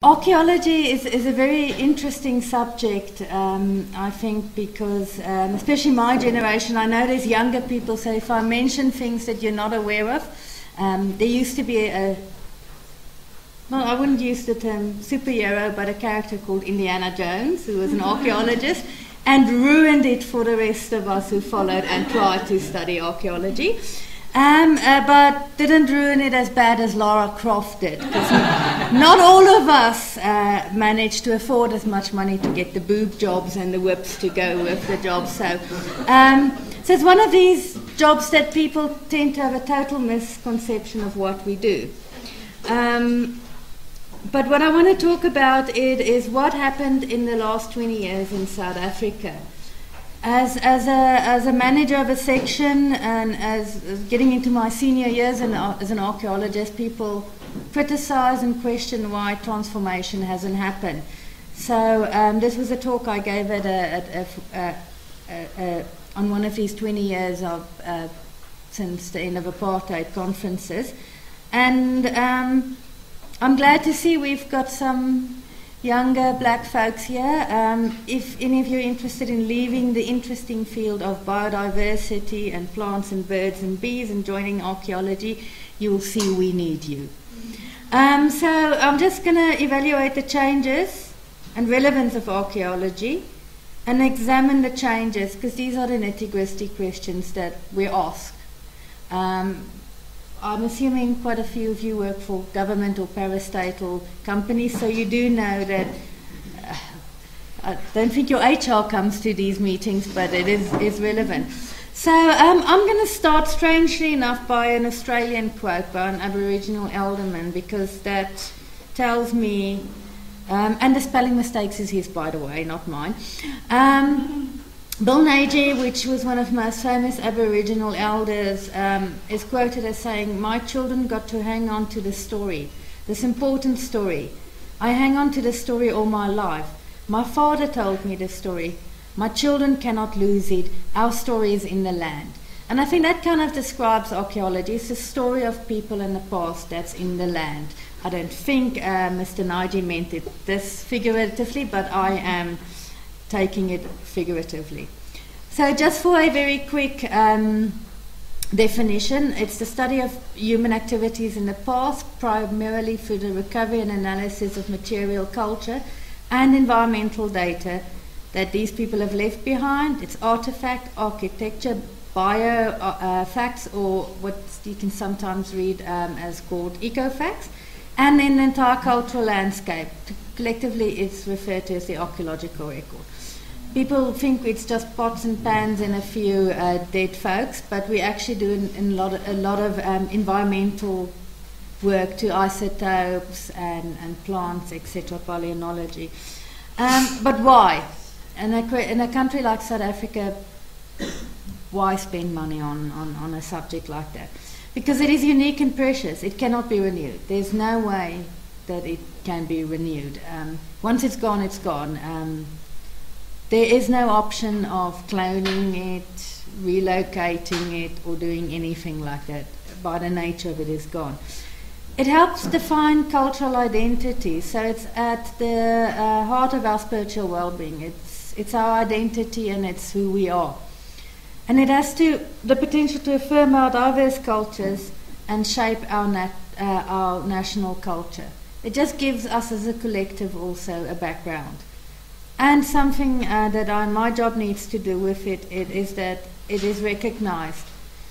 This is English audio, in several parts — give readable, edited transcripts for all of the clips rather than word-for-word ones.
Archaeology is a very interesting subject, I think, because especially my generation, I know there's younger people, so if I mention things that you're not aware of, there used to be well, I wouldn't use the term superhero, but a character called Indiana Jones, who was an archaeologist, and ruined it for the rest of us who followed and tried to study archaeology. But didn't ruin it as bad as Lara Croft did, because not all of us managed to afford as much money to get the boob jobs and the whips to go with the jobs. So it's one of these jobs that people tend to have a total misconception of what we do. But what I want to talk about is what happened in the last 20 years in South Africa. As a manager of a section and as getting into my senior years as an archaeologist, people criticize and question why transformation hasn't happened. So this was a talk I gave on one of these 20 years of since the end of apartheid conferences, and I'm glad to see we've got some younger black folks here. If any of you are interested in leaving the interesting field of biodiversity and plants and birds and bees and joining archaeology, you'll see we need you. So I'm just going to evaluate the changes and relevance of archaeology and examine the changes, because these are the nitty-gritty questions that we ask. I'm assuming quite a few of you work for government or parastatal companies, so you do know that I don't think your HR comes to these meetings, but it is relevant. So I'm going to start, strangely enough, by an Australian quote by an Aboriginal elderman, because that tells me, and the spelling mistakes is his, by the way, not mine. Bill Nagee, which was one of the most famous Aboriginal elders, is quoted as saying, "My children got to hang on to the story, this important story. I hang on to the story all my life. My father told me the story. My children cannot lose it. Our story is in the land." And I think that kind of describes archaeology. It's the story of people in the past that's in the land. I don't think Mr. Nagee meant it this figuratively, but I am taking it figuratively. So just for a very quick definition, it's the study of human activities in the past, primarily through the recovery and analysis of material culture and environmental data that these people have left behind. It's artifact, architecture, bio facts, or what you can sometimes read as called eco-facts, and then the entire cultural landscape. Collectively, it's referred to as the archaeological record. People think it's just pots and pans and a few dead folks, but we actually do a lot of environmental work to isotopes and plants, etc., paleontology. But why? In a country like South Africa, why spend money on a subject like that? Because it is unique and precious. It cannot be renewed. There's no way that it can be renewed. Once it's gone, it's gone. There is no option of cloning it, relocating it, or doing anything like that. By the nature of it, is gone. It helps define cultural identity, so it's at the heart of our spiritual well-being. It's our identity and it's who we are. And it has the potential to affirm our diverse cultures and shape our national culture. It just gives us as a collective also a background. And something that my job needs to do with it is that it is recognized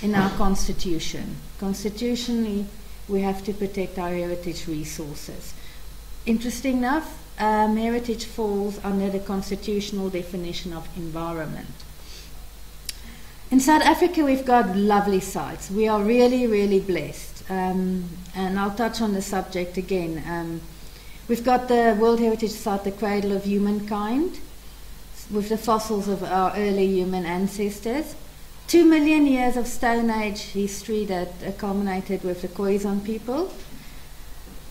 in our constitution. Constitutionally, we have to protect our heritage resources. Interesting enough, heritage falls under the constitutional definition of environment. In South Africa, we've got lovely sites. We are really, really blessed. And I'll touch on the subject again. We've got the World Heritage Site, the Cradle of Humankind, with the fossils of our early human ancestors. 2 million years of Stone Age history that culminated with the Khoisan people.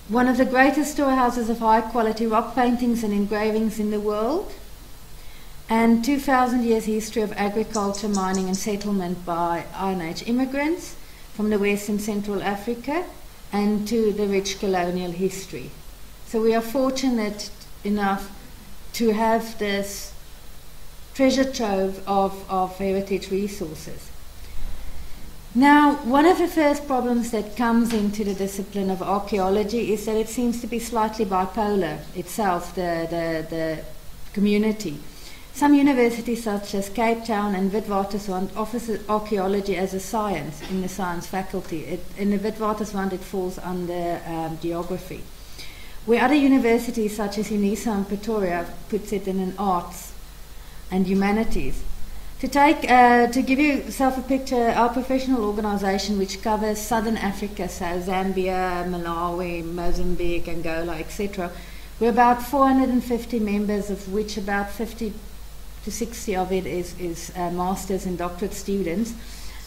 One of the greatest storehouses of high-quality rock paintings and engravings in the world. And 2,000 years history of agriculture, mining and settlement by Iron Age immigrants from the West and Central Africa, and to the rich colonial history. So we are fortunate enough to have this treasure trove of heritage resources. Now, one of the first problems that comes into the discipline of archaeology is that it seems to be slightly bipolar itself, the community. Some universities such as Cape Town and Witwatersrand offers archaeology as a science in the science faculty. In the Witwatersrand it falls under geography. Where other universities such as UNISA and Pretoria puts it in an arts and humanities. To give yourself a picture, our professional organisation, which covers southern Africa, so Zambia, Malawi, Mozambique, Angola, etc., we're about 450 members, of which about 50 to 60 of it is masters and doctorate students.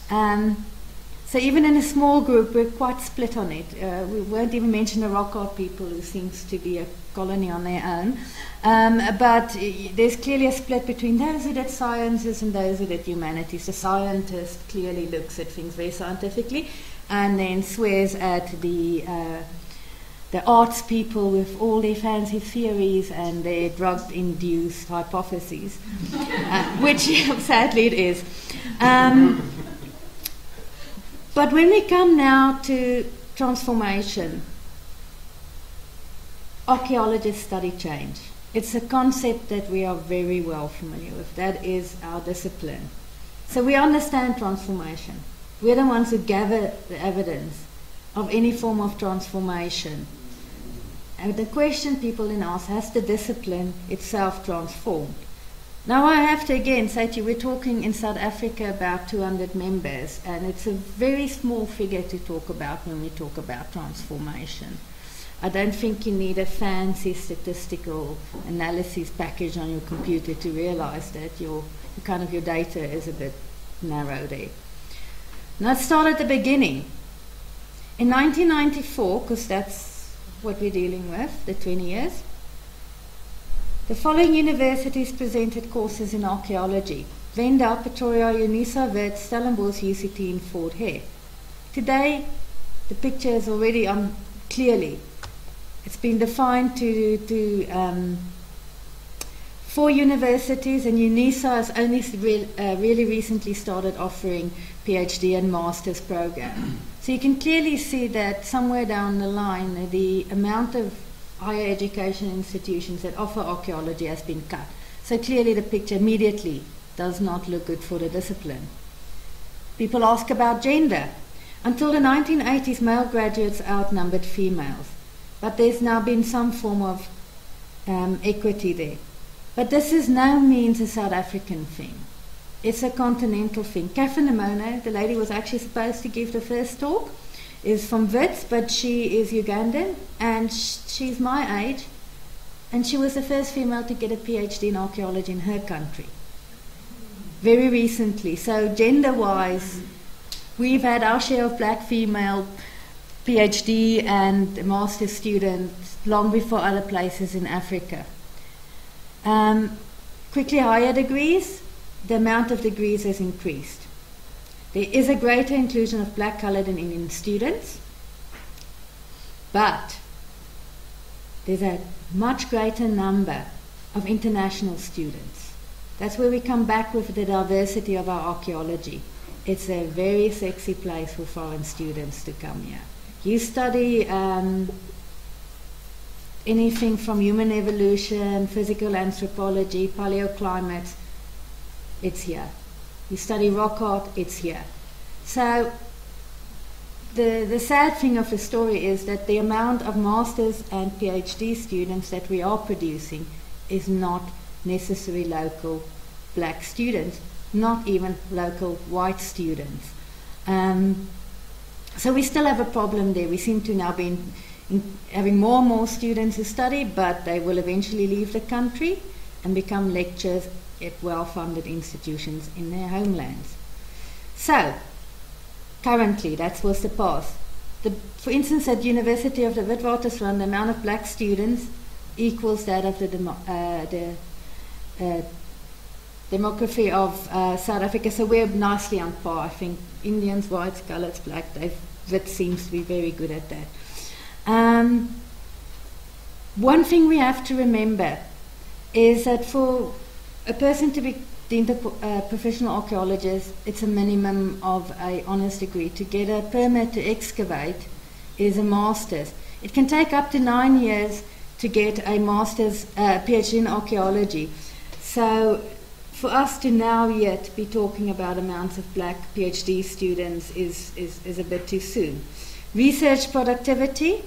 So even in a small group, we're quite split on it. We won't even mention the rock art people, who seems to be a colony on their own. But there's clearly a split between those who did sciences and those who did humanities. The scientist clearly looks at things very scientifically and then swears at the arts people with all their fancy theories and their drug-induced hypotheses, which sadly it is. But when we come now to transformation, archaeologists study change. It's a concept that we are very well familiar with. That is our discipline. So we understand transformation. We're the ones who gather the evidence of any form of transformation. And the question people then ask, has the discipline itself transformed? Now I have to again say to you, we're talking in South Africa about 200 members, and it's a very small figure to talk about when we talk about transformation. I don't think you need a fancy statistical analysis package on your computer to realize that your data is a bit narrow there. Now let's start at the beginning. In 1994, because that's what we're dealing with, the 20 years, the following universities presented courses in archaeology: Venda, Pretoria, UNISA, Wits, Stellenbosch, UCT, and Fort Hare. Today, the picture is already clearly. It's been defined to 4 universities, and UNISA has only really recently started offering PhD and master's program. So you can clearly see that somewhere down the line, the amount of higher education institutions that offer archaeology has been cut. So clearly the picture immediately does not look good for the discipline. People ask about gender. Until the 1980s, male graduates outnumbered females. But there's now been some form of equity there. But this is no means a South African thing. It's a continental thing. Catherine Namono, the lady was actually supposed to give the first talk, is from Wits, but she is Ugandan, and she's my age, and she was the first female to get a PhD in archaeology in her country. Very recently. So gender-wise, we've had our share of black female PhD and master students long before other places in Africa. Quickly, higher degrees, the amount of degrees has increased. There is a greater inclusion of black, coloured and Indian students, but there's a much greater number of international students. That's where we come back with the diversity of our archaeology. It's a very sexy place for foreign students to come here. You study anything from human evolution, physical anthropology, paleoclimates, it's here. You study rock art, it's here. So the sad thing of the story is that the amount of masters and PhD students that we are producing is not necessarily local black students, not even local white students. So we still have a problem there. We seem to now be having more and more students who study, but they will eventually leave the country and become lecturers at well-funded institutions in their homelands. So, currently, that was the past. For instance, at University of the Witwatersrand, the amount of black students equals that of the demography of South Africa. So we're nicely on par. I think Indians, whites, coloureds, black, Wit seems to be very good at that. One thing we have to remember is that for a person to be deemed a professional archaeologist, it's a minimum of an honours degree. To get a permit to excavate is a master's. It can take up to 9 years to get a master's PhD in archaeology. So for us to now yet be talking about amounts of black PhD students is a bit too soon. Research productivity.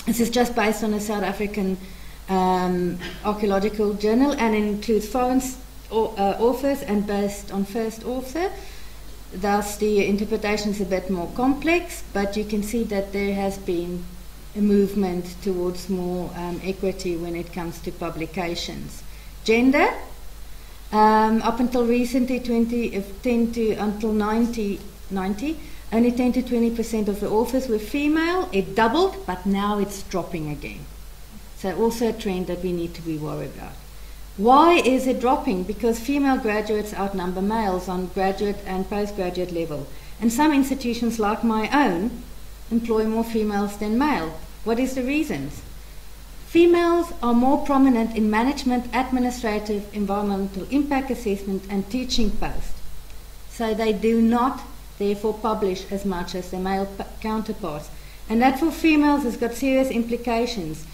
This is just based on a South African archaeological journal, and it includes foreign authors and based on first author. Thus, the interpretation is a bit more complex, but you can see that there has been a movement towards more equity when it comes to publications. Gender. Up until recently, 2010 to until 1990, only 10 to 20% of the authors were female. It doubled, but now it's dropping again. So also a trend that we need to be worried about. Why is it dropping? Because female graduates outnumber males on graduate and postgraduate level. And some institutions, like my own, employ more females than male. What is the reasons? Females are more prominent in management, administrative, environmental impact assessment and teaching posts. So they do not therefore publish as much as their male counterparts. And that for females has got serious implications,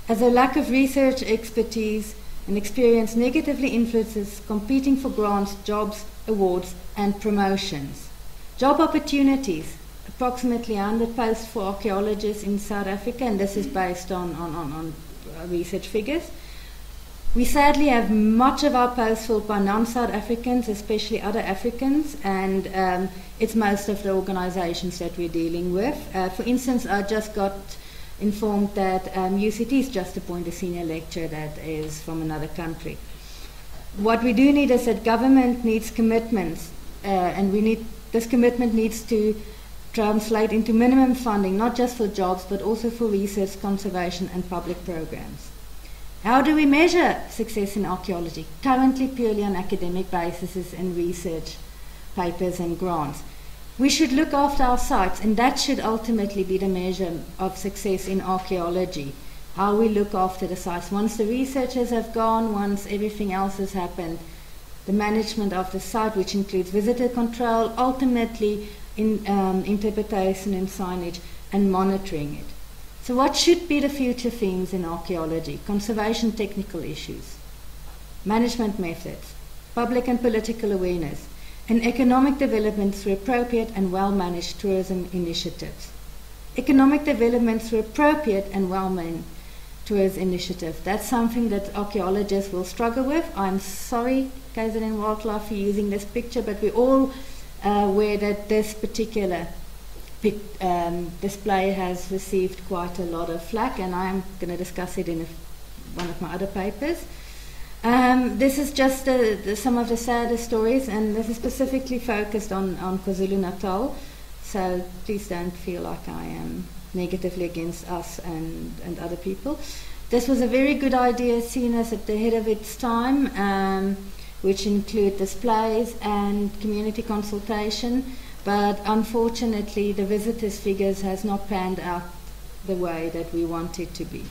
as a lack of research expertise and experience negatively influences competing for grants, jobs, awards and promotions. Job opportunities. Approximately 100 posts for archaeologists in South Africa, and this is based on research figures. We sadly have much of our posts filled by non-South Africans, especially other Africans, and it's most of the organizations that we're dealing with. For instance, I just got informed that UCT has just appointed a senior lecturer that is from another country. What we do need is that government needs commitments, and this commitment needs to translate into minimum funding, not just for jobs, but also for research, conservation and public programs. How do we measure success in archaeology? Currently purely on academic bases and research papers and grants. We should look after our sites, and that should ultimately be the measure of success in archaeology, how we look after the sites. Once the researchers have gone, once everything else has happened, the management of the site, which includes visitor control, ultimately interpretation and signage, and monitoring it. So what should be the future themes in archaeology? Conservation technical issues, management methods, public and political awareness, and economic development through appropriate and well-managed tourism initiatives. Economic development through appropriate and well-managed tourism initiatives. That's something that archaeologists will struggle with. I'm sorry, KZN Wildlife, for using this picture, but we're all aware that this particular display has received quite a lot of flack, and I'm going to discuss it in one of my other papers. This is just some of the saddest stories, and this is specifically focused on KwaZulu-Natal, so please don't feel like I am negatively against us and other people. This was a very good idea, seen as at the head of its time, which include displays and community consultation, but unfortunately the visitors figures has not panned out the way that we want it to be.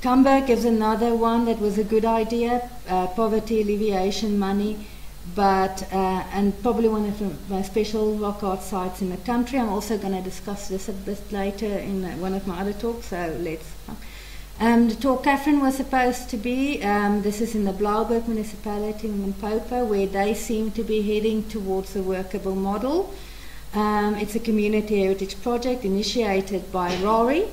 Camberg is another one that was a good idea, poverty alleviation money, but and probably one of the most special rock art sites in the country. I'm also going to discuss this a bit later in one of my other talks, so let's. The talk Catherine was supposed to be, this is in the Blauberg municipality in Limpopo, where they seem to be heading towards a workable model. It's a community heritage project initiated by RORI,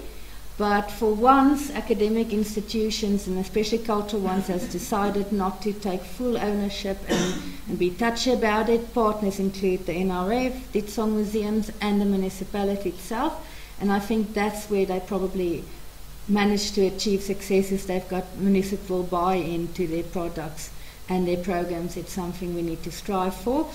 but for once academic institutions, and especially cultural ones, has decided not to take full ownership and be touchy about it. Partners include the NRF, Ditsong Museums and the municipality itself, and I think that's where they probably managed to achieve successes. They've got municipal buy-in to their products and their programs. It's something we need to strive for.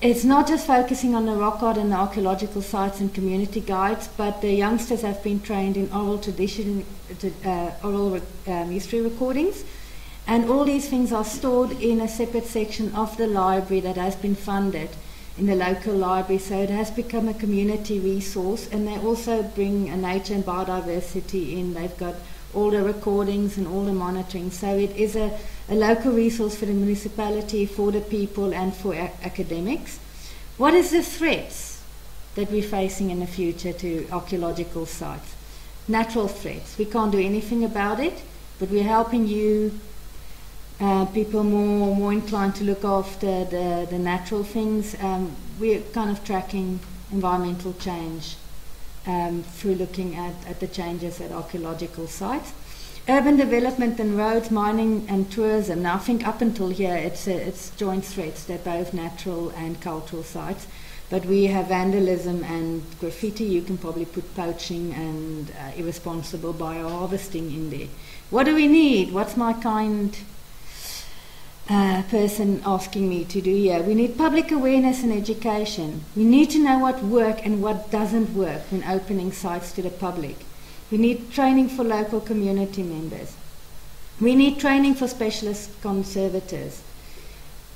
It's not just focusing on the rock art and the archaeological sites and community guides, but the youngsters have been trained in oral tradition, oral history recordings, and all these things are stored in a separate section of the library that has been funded. in the local library, so it has become a community resource. And they also bring a nature and biodiversity in. They've got all the recordings and all the monitoring, so it is a local resource for the municipality, for the people, and for academics. What is the threats that we're facing in the future to archaeological sites? Natural threats. We can't do anything about it, but we're helping you, people more inclined to look after the natural things. We're kind of tracking environmental change through looking at the changes at archaeological sites. Urban development and roads, mining and tourism. Now I think up until here it's joint threats. They're both natural and cultural sites. But we have vandalism and graffiti. You can probably put poaching and irresponsible bioharvesting in there. What do we need? What's my kind person asking me to do here? We need public awareness and education. We need to know what works and what doesn't work when opening sites to the public. We need training for local community members. We need training for specialist conservators.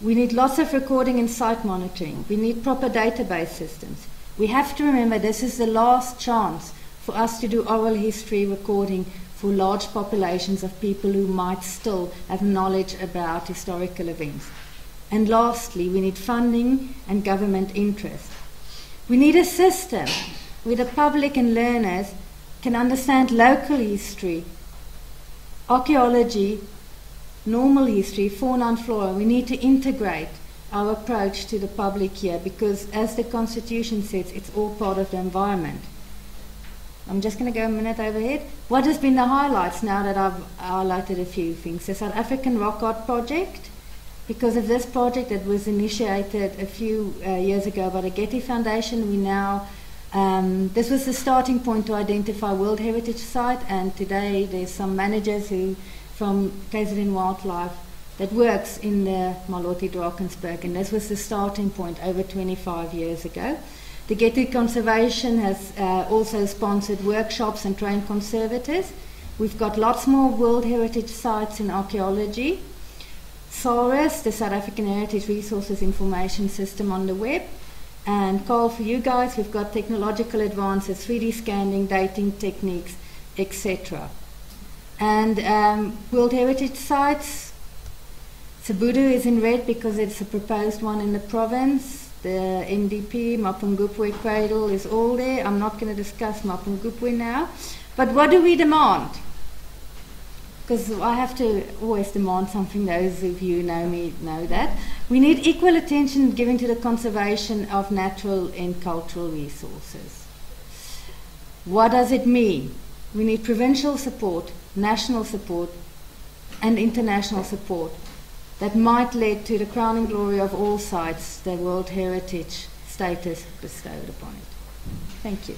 We need lots of recording and site monitoring. We need proper database systems. We have to remember this is the last chance for us to do oral history recording for large populations of people who might still have knowledge about historical events. And lastly, we need funding and government interest. We need a system where the public and learners can understand local history, archaeology, normal history, fauna and flora. We need to integrate our approach to the public here because, as the Constitution says, it's all part of the environment. I'm just going to go a minute overhead. What has been the highlights now that I've highlighted a few things? The South African Rock Art Project. Because of this project that was initiated a few years ago by the Getty Foundation, we now, this was the starting point to identify World Heritage Site, and today there's some managers who from KZN Wildlife that works in the Maloti Drakensberg, and this was the starting point over 25 years ago. The Getty Conservation has also sponsored workshops and trained conservators. We've got lots more World Heritage Sites in archaeology. SARIS, the South African Heritage Resources Information System on the web. And Carl, for you guys, we've got technological advances, 3D scanning, dating techniques, etc. And World Heritage Sites, Sibudu is in red because it's a proposed one in the province. The MDP, Mapungubwe Cradle is all there. I'm not going to discuss Mapungubwe now. But what do we demand? Because I have to always demand something. Those of you who know me know that. We need equal attention given to the conservation of natural and cultural resources. What does it mean? We need provincial support, national support, and international support that might lead to the crowning glory of all sites, the World Heritage status bestowed upon it. Thank you.